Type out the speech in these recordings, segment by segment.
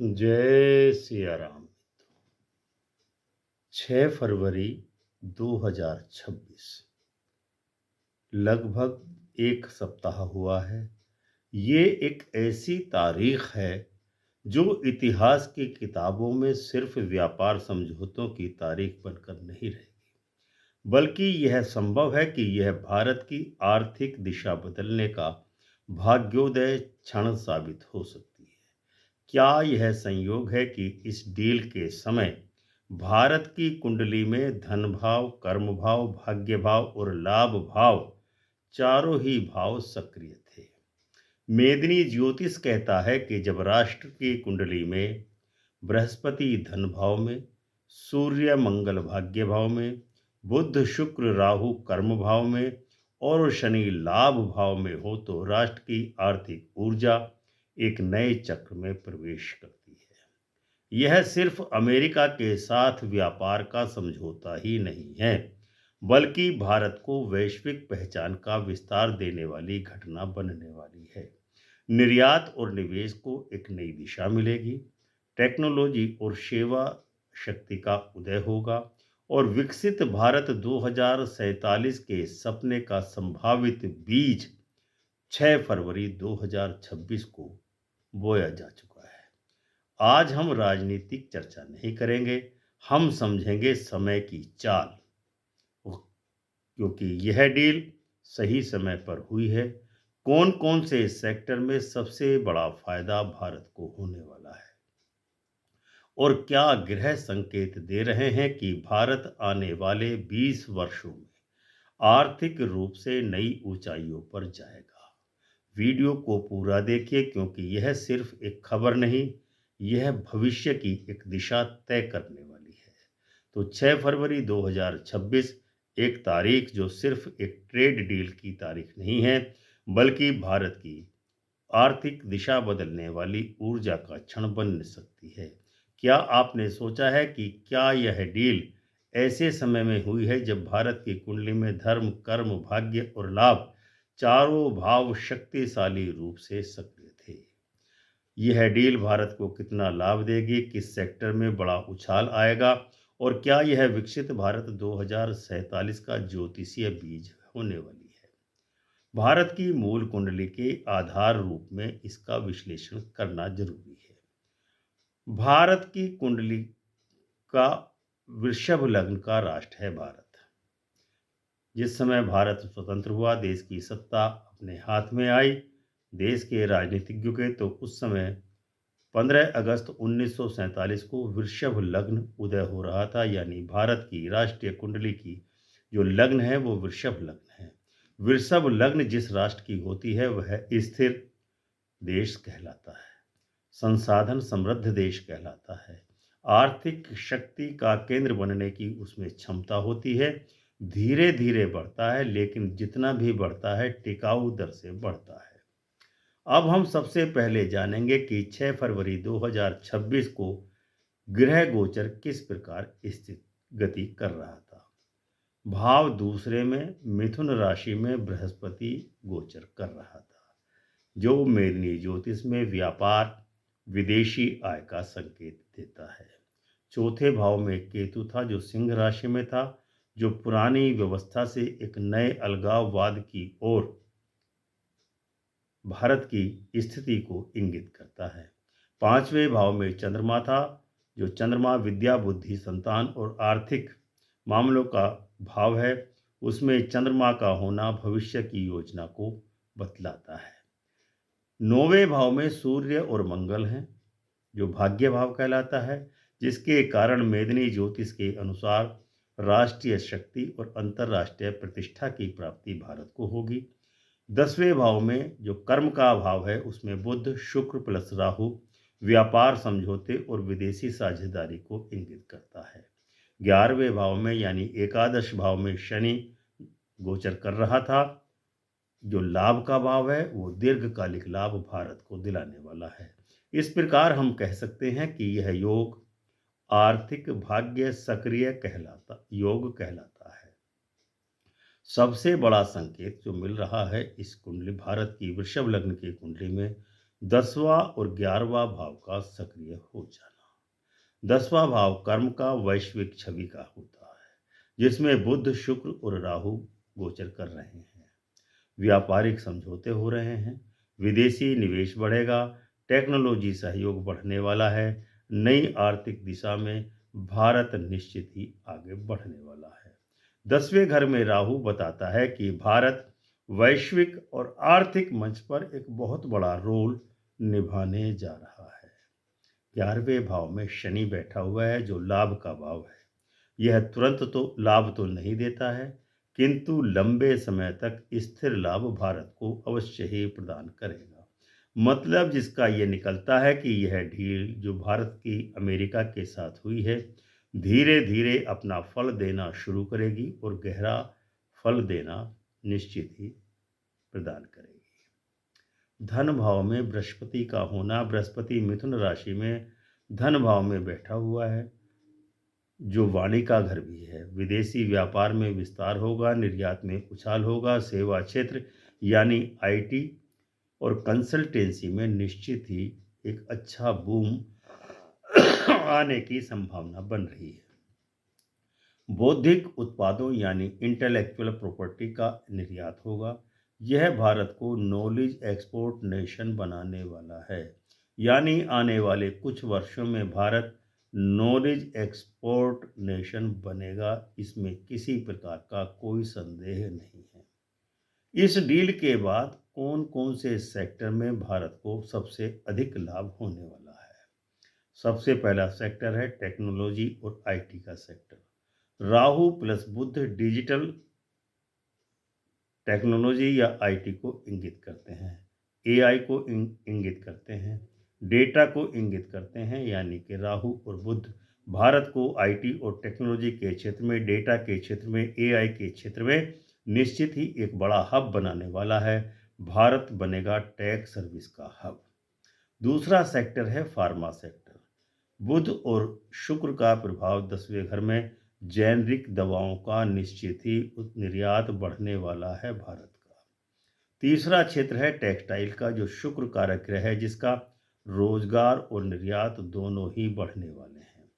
जय सिया राम। 6 फरवरी 2026, लगभग एक सप्ताह हुआ है। ये एक ऐसी तारीख है जो इतिहास की किताबों में सिर्फ व्यापार समझौतों की तारीख बनकर नहीं रहेगी, बल्कि यह संभव है कि यह भारत की आर्थिक दिशा बदलने का भाग्योदय क्षण साबित हो सकती है। क्या यह संयोग है कि इस डील के समय भारत की कुंडली में धन भाव, कर्म भाव, भाग्य भाव और लाभ भाव चारों ही भाव सक्रिय थे। मेदिनी ज्योतिष कहता है कि जब राष्ट्र की कुंडली में बृहस्पति धन भाव में, सूर्य मंगल भाग्य भाव में, बुध शुक्र राहु कर्म भाव में और शनि लाभ भाव में हो तो राष्ट्र की आर्थिक ऊर्जा एक नए चक्र में प्रवेश करती है। यह सिर्फ अमेरिका के साथ व्यापार का समझौता ही नहीं है, बल्कि भारत को वैश्विक पहचान का विस्तार देने वाली घटना बनने वाली है। निर्यात और निवेश को एक नई दिशा मिलेगी, टेक्नोलॉजी और सेवा शक्ति का उदय होगा और विकसित भारत 2047 के सपने का संभावित बीज 6 फरवरी 2026 को बोया जा चुका है। आज हम राजनीतिक चर्चा नहीं करेंगे, हम समझेंगे समय की चाल, क्योंकि यह डील सही समय पर हुई है। कौन कौन से सेक्टर में सबसे बड़ा फायदा भारत को होने वाला है और क्या ग्रह संकेत दे रहे हैं कि भारत आने वाले 20 वर्षों में आर्थिक रूप से नई ऊंचाइयों पर जाएगा। वीडियो को पूरा देखिए, क्योंकि यह सिर्फ एक खबर नहीं, यह भविष्य की एक दिशा तय करने वाली है। तो 6 फरवरी 2026 एक तारीख जो सिर्फ एक ट्रेड डील की तारीख नहीं है, बल्कि भारत की आर्थिक दिशा बदलने वाली ऊर्जा का क्षण बन सकती है। क्या आपने सोचा है कि क्या यह डील ऐसे समय में हुई है जब भारत की कुंडली में धर्म, कर्म, भाग्य और लाभ चारों भाव शक्तिशाली रूप से सक्रिय थे? यह डील भारत को कितना लाभ देगी, किस सेक्टर में बड़ा उछाल आएगा और क्या यह विकसित भारत 2047 का ज्योतिषीय बीज होने वाली है? भारत की मूल कुंडली के आधार रूप में इसका विश्लेषण करना जरूरी है। भारत की कुंडली का वृषभ लग्न का राष्ट्र है भारत। जिस समय भारत स्वतंत्र हुआ, देश की सत्ता अपने हाथ में आई देश के राजनीतिज्ञों के, तो उस समय 15 अगस्त 1947 को वृषभ लग्न उदय हो रहा था। यानी भारत की राष्ट्रीय कुंडली की जो लग्न है वो वृषभ लग्न है। वृषभ लग्न जिस राष्ट्र की होती है वह स्थिर देश कहलाता है, संसाधन समृद्ध देश कहलाता है, आर्थिक शक्ति का केंद्र बनने की उसमें क्षमता होती है। धीरे धीरे बढ़ता है, लेकिन जितना भी बढ़ता है टिकाऊ दर से बढ़ता है। अब हम सबसे पहले जानेंगे कि 6 फरवरी 2026 को ग्रह गोचर किस प्रकार स्थित गति कर रहा था। भाव दूसरे में मिथुन राशि में बृहस्पति गोचर कर रहा था, जो मेदिनी ज्योतिष में व्यापार, विदेशी आय का संकेत देता है। चौथे भाव में केतु था, जो सिंह राशि में था, जो पुरानी व्यवस्था से एक नए अलगाववाद की ओर भारत की स्थिति को इंगित करता है। पांचवें भाव में चंद्रमा था, जो चंद्रमा विद्या, बुद्धि, संतान और आर्थिक मामलों का भाव है। उसमें चंद्रमा का होना भविष्य की योजना को बतलाता है। नौवें भाव में सूर्य और मंगल हैं, जो भाग्य भाव कहलाता है, जिसके कारण मेदिनी ज्योतिष के अनुसार राष्ट्रीय शक्ति और अंतर्राष्ट्रीय प्रतिष्ठा की प्राप्ति भारत को होगी। 10वें भाव में जो कर्म का भाव है, उसमें बुध, शुक्र प्लस राहु व्यापार समझौते और विदेशी साझेदारी को इंगित करता है। 11वें भाव में यानी एकादश भाव में शनि गोचर कर रहा था। जो लाभ का भाव है वो दीर्घकालिक लाभ भारत को दिलाने वाला है। इस प्रकार हम कह सकते हैं कि यह योग आर्थिक भाग्य सक्रिय कहलाता योग कहलाता है। सबसे बड़ा संकेत जो मिल रहा है इस कुंडली भारत की वृषभ लग्न की कुंडली में, 10वां और 11वां भाव का सक्रिय हो जाना। 10वां भाव कर्म का वैश्विक छवि का होता है, जिसमें बुध, शुक्र और राहु गोचर कर रहे हैं। व्यापारिक समझौते हो रहे हैं, विदेशी निवेश बढ़ेगा, टेक्नोलॉजी सहयोग बढ़ने वाला है, नई आर्थिक दिशा में भारत निश्चित ही आगे बढ़ने वाला है। 10वें घर में राहु बताता है कि भारत वैश्विक और आर्थिक मंच पर एक बहुत बड़ा रोल निभाने जा रहा है। 11वें भाव में शनि बैठा हुआ है, जो लाभ का भाव है। यह तुरंत तो लाभ तो नहीं देता है, किंतु लंबे समय तक स्थिर लाभ भारत को अवश्य ही प्रदान करेगा। मतलब जिसका ये निकलता है कि यह डील जो भारत की अमेरिका के साथ हुई है, धीरे धीरे अपना फल देना शुरू करेगी और गहरा फल देना निश्चित ही प्रदान करेगी। धन भाव में बृहस्पति का होना, बृहस्पति मिथुन राशि में धन भाव में बैठा हुआ है, जो वाणी का घर भी है। विदेशी व्यापार में विस्तार होगा, निर्यात में उछाल होगा, सेवा क्षेत्र यानी आईटी और कंसल्टेंसी में निश्चित ही एक अच्छा बूम आने की संभावना बन रही है। बौद्धिक उत्पादों यानी इंटेलेक्चुअल प्रॉपर्टी का निर्यात होगा। यह भारत को नॉलेज एक्सपोर्ट नेशन बनाने वाला है, यानी आने वाले कुछ वर्षों में भारत नॉलेज एक्सपोर्ट नेशन बनेगा, इसमें किसी प्रकार का कोई संदेह नहीं है। इस डील के बाद कौन कौन से सेक्टर में भारत को सबसे अधिक लाभ होने वाला है? सबसे पहला सेक्टर है टेक्नोलॉजी और आईटी का सेक्टर। राहु प्लस बुध डिजिटल टेक्नोलॉजी या आईटी को इंगित करते हैं, एआई को इंगित करते हैं, डेटा को इंगित करते हैं, यानी कि राहु और बुध भारत को आईटी और टेक्नोलॉजी के क्षेत्र में, डेटा के क्षेत्र में, एआई के क्षेत्र में निश्चित ही एक बड़ा हब बनाने वाला है। भारत बनेगा टेक सर्विस का हब। दूसरा सेक्टर है फार्मा सेक्टर। बुध और शुक्र का प्रभाव 10वें घर में जेनरिक दवाओं का निश्चित ही निर्यात बढ़ने वाला है भारत का। तीसरा क्षेत्र है टेक्सटाइल का, जो शुक्र कारक ग्रह है, जिसका रोजगार और निर्यात दोनों ही बढ़ने वाले हैं।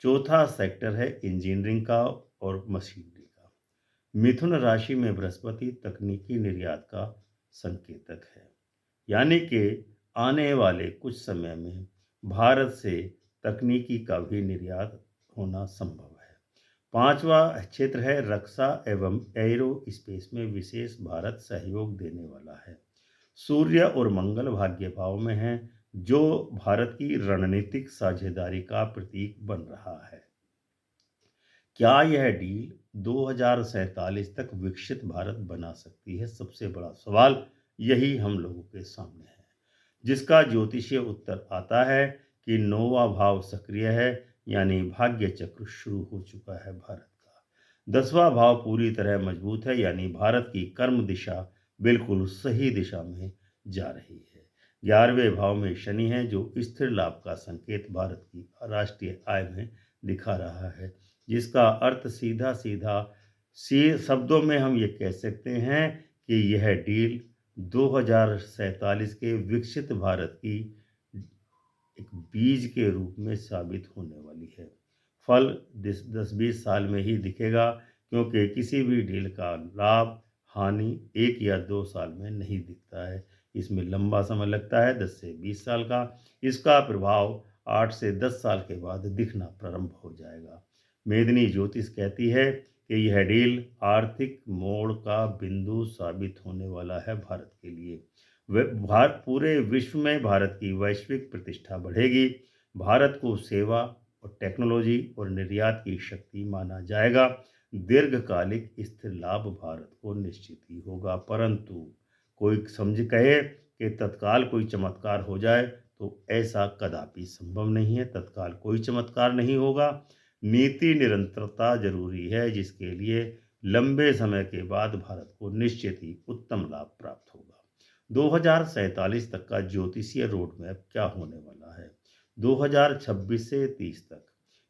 चौथा सेक्टर है इंजीनियरिंग का और मशीनरी का। मिथुन राशि में बृहस्पति तकनीकी निर्यात का संकेतक है, यानी कि आने वाले कुछ समय में भारत से तकनीकी का भी निर्यात होना संभव है। पांचवा क्षेत्र है रक्षा एवं एरो स्पेस में विशेष भारत सहयोग देने वाला है। सूर्य और मंगल भाग्य भाव में हैं, जो भारत की रणनीतिक साझेदारी का प्रतीक बन रहा है। क्या यह डील 2047 तक विकसित भारत बना सकती है? सबसे बड़ा सवाल यही हम लोगों के सामने है, जिसका ज्योतिषीय उत्तर आता है कि 9वां भाव सक्रिय है, यानी भाग्य चक्र शुरू हो चुका है भारत का। 10वां भाव पूरी तरह मजबूत है, यानी भारत की कर्म दिशा बिल्कुल सही दिशा में जा रही है। 11वें भाव में शनि है, जो स्थिर लाभ का संकेत भारत की राष्ट्रीय आय में दिखा रहा है, जिसका अर्थ सीधा सीधा शब्दों में हम ये कह सकते हैं कि यह डील 2047 के विकसित भारत की एक बीज के रूप में साबित होने वाली है। फल 10-20 साल में ही दिखेगा, क्योंकि किसी भी डील का लाभ हानि 1 या 2 साल में नहीं दिखता है। इसमें लंबा समय लगता है, 10 से 20 साल का। इसका प्रभाव 8 से 10 साल के बाद दिखना प्रारंभ हो जाएगा। मेदिनी ज्योतिष कहती है कि यह डील आर्थिक मोड़ का बिंदु साबित होने वाला है भारत के लिए। पूरे विश्व में भारत की वैश्विक प्रतिष्ठा बढ़ेगी। भारत को सेवा और टेक्नोलॉजी और निर्यात की शक्ति माना जाएगा। दीर्घकालिक स्थिर लाभ भारत को निश्चित ही होगा, परंतु कोई समझ कहे कि तत्काल कोई चमत्कार हो जाए तो ऐसा कदापि संभव नहीं है। तत्काल कोई चमत्कार नहीं होगा। नीति निरंतरता जरूरी है, जिसके लिए लंबे समय के बाद भारत को निश्चित ही उत्तम लाभ प्राप्त होगा। 2047 तक का ज्योतिषीय रोड मैप क्या होने वाला है? 2026 से 30 तक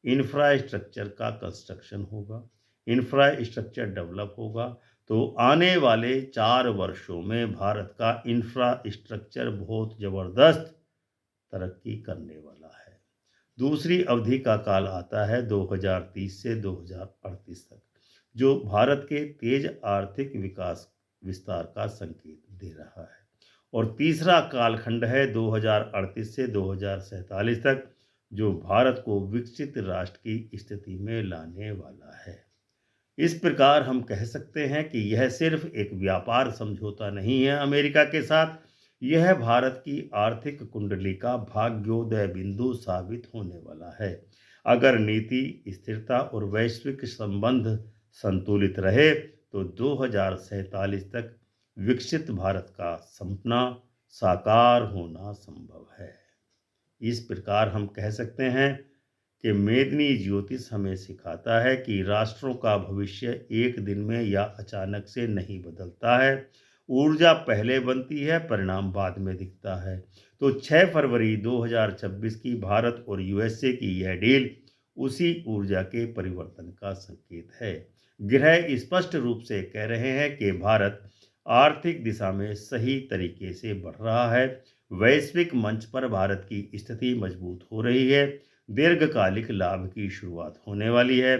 इंफ्रास्ट्रक्चर का कंस्ट्रक्शन होगा, इंफ्रास्ट्रक्चर डेवलप होगा। तो आने वाले 4 वर्षों में भारत का इंफ्रास्ट्रक्चर बहुत ज़बरदस्त तरक्की करने वाला है। दूसरी अवधि का काल आता है 2030 से 2038 तक, जो भारत के तेज आर्थिक विकास विस्तार का संकेत दे रहा है। और तीसरा कालखंड है 2038 से 2047 तक, जो भारत को विकसित राष्ट्र की स्थिति में लाने वाला है। इस प्रकार हम कह सकते हैं कि यह सिर्फ एक व्यापार समझौता नहीं है अमेरिका के साथ, यह भारत की आर्थिक कुंडली का भाग्योदय बिंदु साबित होने वाला है। अगर नीति, स्थिरता और वैश्विक संबंध संतुलित रहे तो 2047 तक विकसित भारत का सपना साकार होना संभव है। इस प्रकार हम कह सकते हैं कि मेदिनी ज्योतिष हमें सिखाता है कि राष्ट्रों का भविष्य एक दिन में या अचानक से नहीं बदलता है। ऊर्जा पहले बनती है, परिणाम बाद में दिखता है। तो 6 फरवरी 2026 की भारत और यूएसए की यह डील उसी ऊर्जा के परिवर्तन का संकेत है। ग्रह स्पष्ट रूप से कह रहे हैं कि भारत आर्थिक दिशा में सही तरीके से बढ़ रहा है। वैश्विक मंच पर भारत की स्थिति मजबूत हो रही है। दीर्घकालिक लाभ की शुरुआत होने वाली है।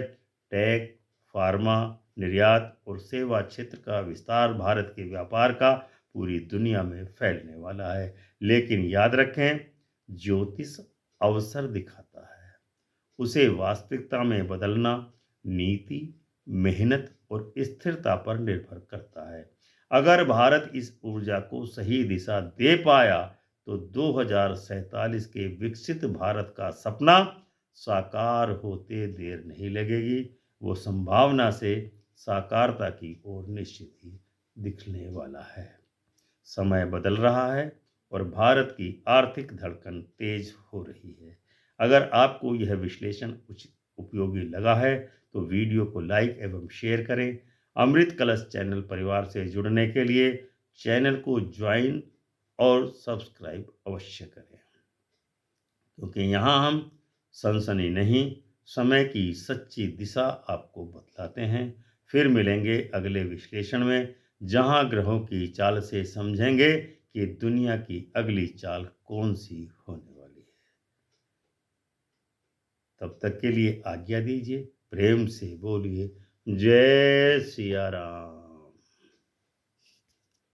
टेक, फार्मा, निर्यात और सेवा क्षेत्र का विस्तार भारत के व्यापार का पूरी दुनिया में फैलने वाला है। लेकिन याद रखें, ज्योतिष अवसर दिखाता है, उसे वास्तविकता में बदलना नीति, मेहनत और स्थिरता पर निर्भर करता है। अगर भारत इस ऊर्जा को सही दिशा दे पाया तो 2047 के विकसित भारत का सपना साकार होते देर नहीं लगेगी। वो संभावना से साकारता की ओर निश्चित ही दिखने वाला है। समय बदल रहा है और भारत की आर्थिक धड़कन तेज हो रही है। अगर आपको यह विश्लेषण उचित उपयोगी लगा है तो वीडियो को लाइक एवं शेयर करें। अमृत कलश चैनल परिवार से जुड़ने के लिए चैनल को ज्वाइन और सब्सक्राइब अवश्य करें, क्योंकि यहाँ हम सनसनी नहीं, समय की सच्ची दिशा आपको बतलाते हैं। फिर मिलेंगे अगले विश्लेषण में, जहाँ ग्रहों की चाल से समझेंगे कि दुनिया की अगली चाल कौन सी होने वाली है। तब तक के लिए आज्ञा दीजिए। प्रेम से बोलिए जय सिया राम।